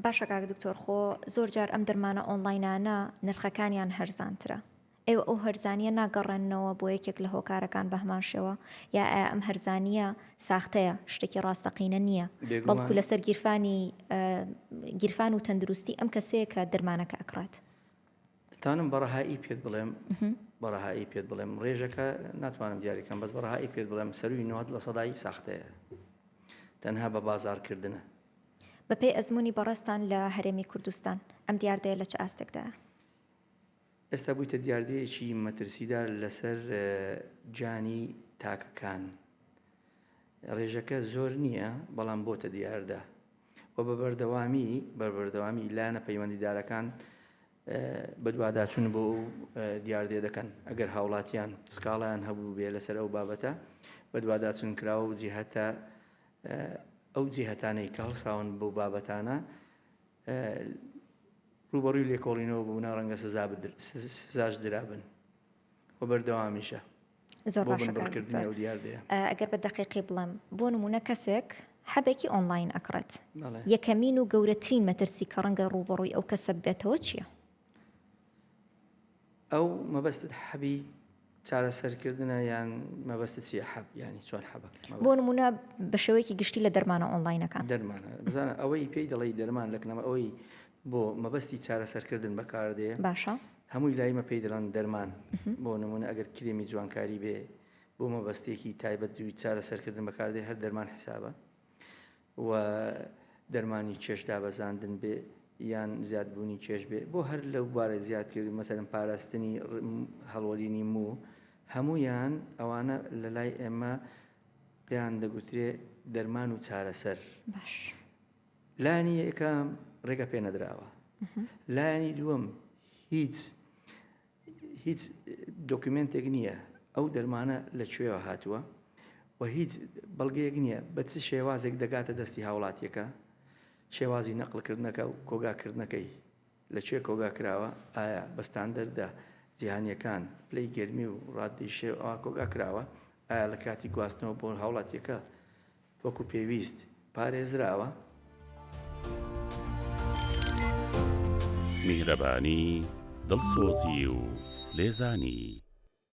باشە کاک دکتۆر خۆ زۆر جار ئەم دەرمانە ئۆنلاینانە نرخەکانیان هەرزانترە. ئێوە ئەو هەرزانیە ناگەڕێنەوە بۆ یەکێک لە هۆکارەکان بە هەمان شێوە یا ئەم هەرزانیە ساختەیە شتێکی ڕاستەقینە نییە بەڵکو لەسەر گیرفان و تەندروستی ئەم کەسەیە کە دەرمانەکە ئەکرات. دەتوانم بەڕەهایی پێت بڵێم ڕێژەکە ناتوانم دیاریکەم بەس بەڕەهایی پێت بڵێم سەروی 90% ساختەیە تەنها بە بازارکردنە. بەپێی ئەزمموی بەڕێستان لە هەرێمی کوردستان ئەم دیاردەیە لە چه ئاستێکدایە؟ ئێستا بوویتە دیاردەیەکی مەترسیدار لەسەر جانی تاکەکان. ڕێژەکە زۆر نییە بەڵام بۆتە دیاردە و بە بەردەوامی لایەنە پەیوەندیدارەکان بە دوواداچوون بۆ دیاردێ دەکەن. ئەگەر هاوڵاتیان سکاڵیان هەبوو بێ لەسەر ئەو بابەتە بە دوواداچوون کراوە و جیهەتە ئەو جیهەتانەی کە هەڵساون بۆ بابەتانە ڕوبەڕووی لێکۆڵینەوە بوونا ڕەنگە سزاش درابن و بەردەوامیشە زۆر باشە ئەگەر بە دەقیقی بڵێم بۆ نمونە کەسێک حەبێکی ئۆنلاین ئەکڕێت یەکەمین و گەورەترین مەترسی کە ڕەنگە ڕوبەڕووی ئەو کەسە بێتەوە چییە؟ ئەو مەبەستت حەبی چارەسەرکردنە یان مەبەستە چیە حەب ینی چۆن حەبەک بۆ نمونە بە شێوەیەکی گشتی لە دەرمانە ئۆنلاینەکان دەرمانە بزانە ئەوەی پێی دەڵی دەرمان لەکنەوە ئەوەی بۆ مەبەستی چارەسەرکردن بەکاردێ باشە هەمووی لایمە پێی دەڵان دەرمان بۆ نمونە ئەگەر کرێمی جوانکاری بێ بۆ مەبەستێکی تایبەت دوی چارەسەرکردن بەکاردێ هەر دەرمان حسابە و دەرمانی چێش دابەزاندن بێ یان زیادبوونی چێش بێ بۆ هەر لەو بارە زیادکردی مەسەرم پاراستنی هەڵوەلینی هەموویان ئەوانە لە لای ئێمە پێیان دەگوترێ دەرمان و چارەسەر. باش لایەنی یەکەم ڕێگە پێ نەدراوە، لایەنی دووەم هیچ دۆکیومنتێک نییە ئەو دەرمانە لەکوێوە هاتووە و هیچ بەڵگەیەک نییە بە چ شێوازێک دەگاتە دەستی هاوڵاتیەکە شێوازی نەقلکردنەکە و کۆگاکردنەکەی لەکوێ کۆگا کراوە ئایا بەستاندەردا جیهانیەکان پلەی گەرمی و ڕادی شێوە کۆگا کراوە ئایا لە کاتی گواستنەوە بۆ هاوڵاتیەکە وەکو پێویست پارێزراوە. میهرەبانی دڵسۆزی و لێزانی